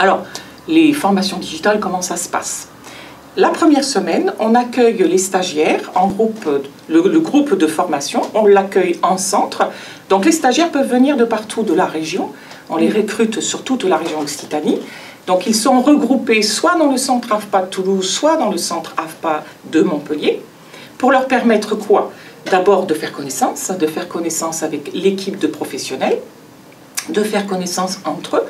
Alors, les formations digitales, comment ça se passe? La première semaine, on accueille les stagiaires en groupe, le groupe de formation, on l'accueille en centre. Donc les stagiaires peuvent venir de partout de la région, on les recrute sur toute la région Occitanie. Donc ils sont regroupés soit dans le centre AFPA de Toulouse, soit dans le centre AFPA de Montpellier, pour leur permettre quoi? D'abord de faire connaissance avec l'équipe de professionnels, de faire connaissance entre eux,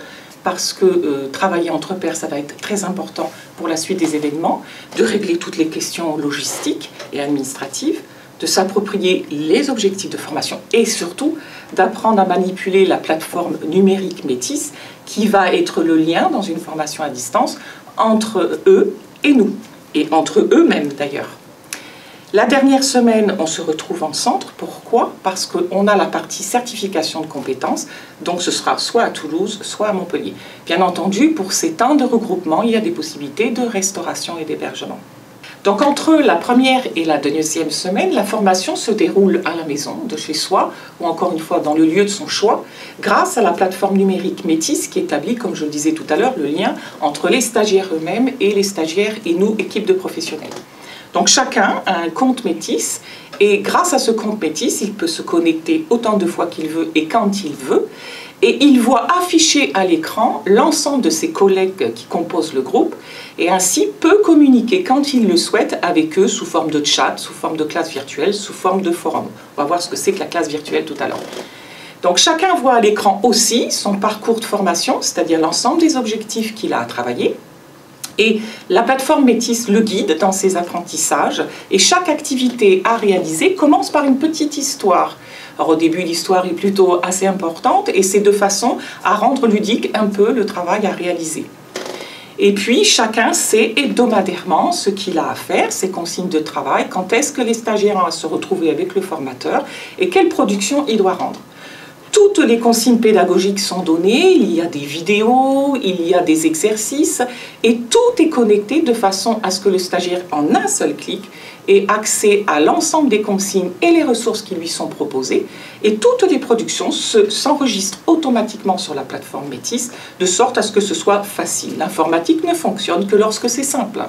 parce que travailler entre pairs, ça va être très important pour la suite des événements, de régler toutes les questions logistiques et administratives, de s'approprier les objectifs de formation et surtout d'apprendre à manipuler la plateforme numérique Métis qui va être le lien dans une formation à distance entre eux et nous, et entre eux-mêmes d'ailleurs. La dernière semaine, on se retrouve en centre. Pourquoi? Parce qu'on a la partie certification de compétences, donc ce sera soit à Toulouse, soit à Montpellier. Bien entendu, pour ces temps de regroupement, il y a des possibilités de restauration et d'hébergement. Donc entre la première et la deuxième semaine, la formation se déroule à la maison, de chez soi, ou encore une fois dans le lieu de son choix, grâce à la plateforme numérique Métis qui établit, comme je le disais tout à l'heure, le lien entre les stagiaires eux-mêmes et les stagiaires et nous, équipe de professionnels. Donc chacun a un compte Métis et grâce à ce compte Métis, il peut se connecter autant de fois qu'il veut et quand il veut. Et il voit afficher à l'écran l'ensemble de ses collègues qui composent le groupe et ainsi peut communiquer quand il le souhaite avec eux sous forme de chat, sous forme de classe virtuelle, sous forme de forum. On va voir ce que c'est que la classe virtuelle tout à l'heure. Donc chacun voit à l'écran aussi son parcours de formation, c'est-à-dire l'ensemble des objectifs qu'il a à travailler. Et la plateforme Métis le guide dans ses apprentissages et chaque activité à réaliser commence par une petite histoire. Alors au début, l'histoire est plutôt assez importante et c'est de façon à rendre ludique un peu le travail à réaliser. Et puis chacun sait hebdomadairement ce qu'il a à faire, ses consignes de travail, quand est-ce que les stagiaires vont se retrouver avec le formateur et quelle production il doit rendre. Toutes les consignes pédagogiques sont données, il y a des vidéos, il y a des exercices et tout est connecté de façon à ce que le stagiaire, en un seul clic, ait accès à l'ensemble des consignes et les ressources qui lui sont proposées. Et toutes les productions s'enregistrent automatiquement sur la plateforme Métis, de sorte à ce que ce soit facile. L'informatique ne fonctionne que lorsque c'est simple.